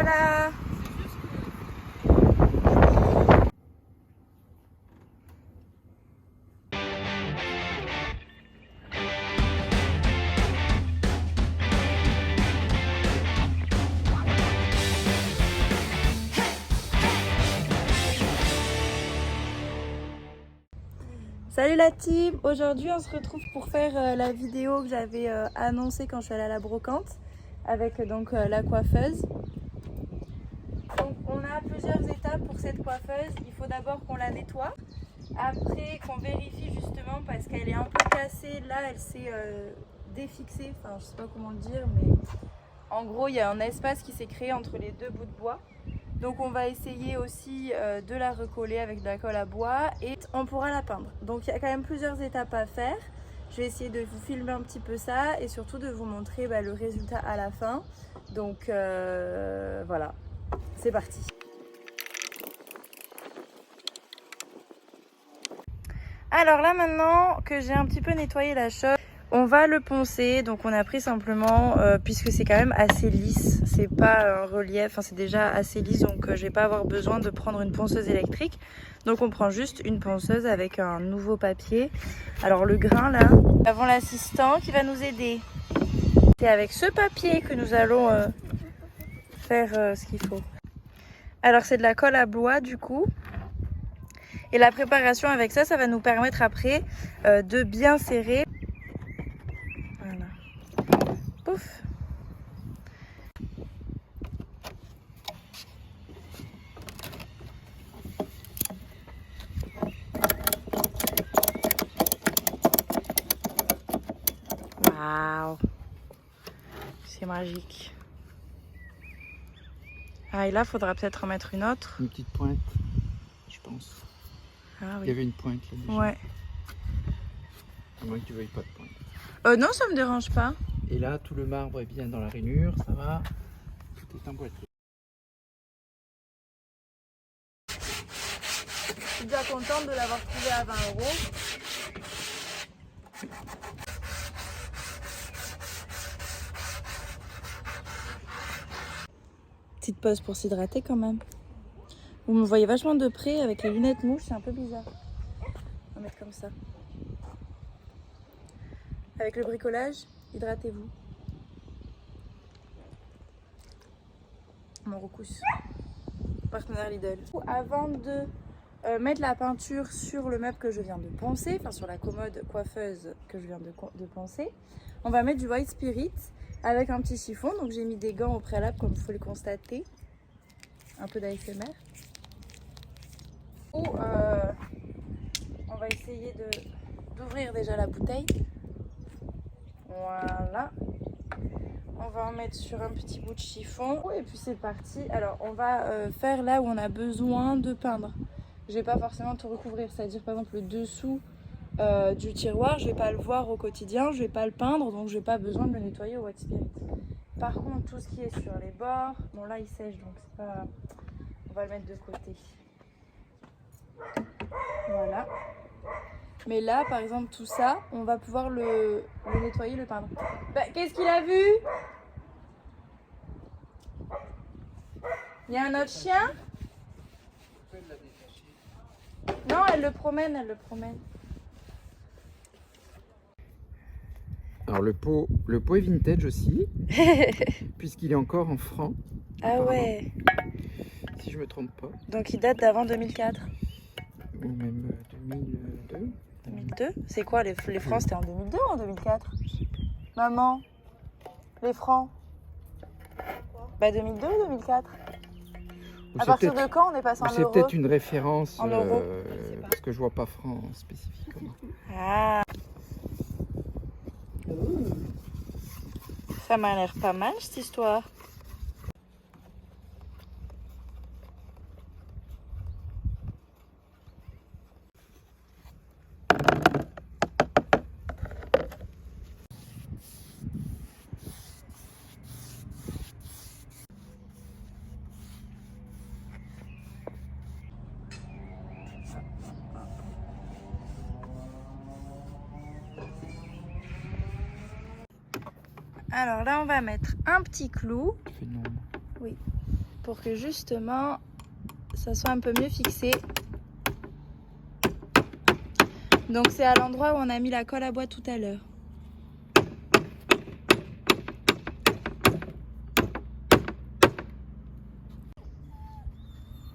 Voilà. Salut la team! Aujourd'hui on se retrouve pour faire la vidéo que j'avais annoncée quand je suis allée à la brocante avec donc la coiffeuse. Donc on a plusieurs étapes pour cette coiffeuse. Il faut d'abord qu'on la nettoie, après qu'on vérifie justement parce qu'elle est un peu cassée. Là elle s'est défixée, enfin je sais pas comment le dire, mais en gros il y a un espace qui s'est créé entre les deux bouts de bois. Donc on va essayer aussi de la recoller avec de la colle à bois et on pourra la peindre. Donc il y a quand même plusieurs étapes à faire. Je vais essayer de vous filmer un petit peu ça et surtout de vous montrer le résultat à la fin. Donc voilà, c'est parti. Alors là maintenant que j'ai un petit peu nettoyé la chose, on va le poncer. Donc on a pris simplement, puisque c'est quand même assez lisse, c'est pas un relief, enfin c'est déjà assez lisse, donc je vais pas avoir besoin de prendre une ponceuse électrique. Donc on prend juste une ponceuse avec un nouveau papier. Alors le grain là, nous avons l'assistant qui va nous aider. C'est avec ce papier que nous allons faire ce qu'il faut. Alors c'est de la colle à bois du coup. Et la préparation avec ça, ça va nous permettre après de bien serrer. Voilà. Pouf. Waouh. C'est magique. Ah et là, faudra peut-être en mettre une autre. Une petite pointe, je pense. Ah oui. Il y avait une pointe là déjà. Ouais. À moins que tu veuilles pas de pointe. Non, ça me dérange pas. Et là, tout le marbre est bien dans la rainure, ça va. Tout est emboîté. Je suis déjà contente de l'avoir trouvé à 20 €. Petite pause pour s'hydrater quand même. Vous me voyez vachement de près avec les lunettes mouches, c'est un peu bizarre. On va mettre comme ça. Avec le bricolage, hydratez-vous. Mon recousse. Partenaire Lidl. Avant de mettre la peinture sur le meuble que je viens de poncer, enfin sur la commode coiffeuse que je viens de poncer, on va mettre du white spirit avec un petit chiffon. Donc j'ai mis des gants au préalable comme vous pouvez le constater. Un peu d'ASMR. On va essayer d'ouvrir déjà la bouteille. Voilà. On va en mettre sur un petit bout de chiffon et puis c'est parti. Alors on va faire là où on a besoin de peindre. Je vais pas forcément tout recouvrir, c'est-à-dire par exemple le dessous du tiroir, je vais pas le voir au quotidien, je vais pas le peindre, donc je n'ai pas besoin de le nettoyer au white spirit. Par contre tout ce qui est sur les bords, bon là il sèche donc c'est pas, on va le mettre de côté. Voilà. Mais là, par exemple, tout ça, on va pouvoir le nettoyer, le peindre. Qu'est-ce qu'il a vu? Il y a un autre chien? Non, elle le promène, elle le promène. Alors le pot est vintage aussi, puisqu'il est encore en francs. Ah ouais. Si je me trompe pas. Donc il date d'avant 2004. Ou même 2002. 2002? C'est quoi les francs? C'était en 2002 ou en 2004? Maman, les francs? 2002 ou 2004? À partir de quand on est passé en euros? C'est peut-être une référence, en euros. parce que je vois pas francs spécifiquement. Ah. Ça m'a l'air pas mal cette histoire. Alors là, on va mettre un petit clou. Fais une ombre. Oui. pour que justement ça soit un peu mieux fixé. Donc c'est à l'endroit où on a mis la colle à bois tout à l'heure.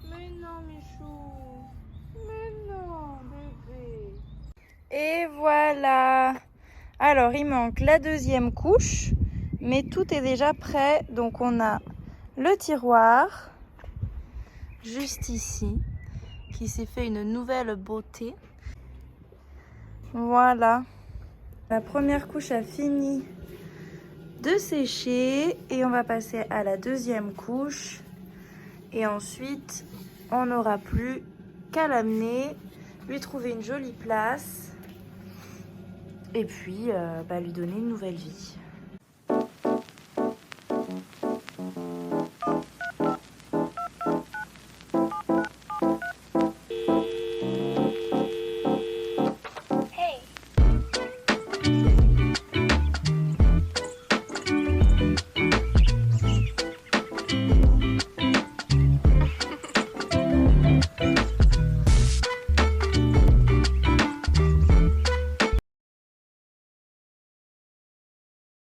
Mais non Michou, mais non bébé. Et voilà. Alors il manque la deuxième couche, mais tout est déjà prêt. Donc on a le tiroir, juste ici, qui s'est fait une nouvelle beauté. Voilà. La première couche a fini de sécher et on va passer à la deuxième couche. Et ensuite, on n'aura plus qu'à l'amener, lui trouver une jolie place et puis lui donner une nouvelle vie.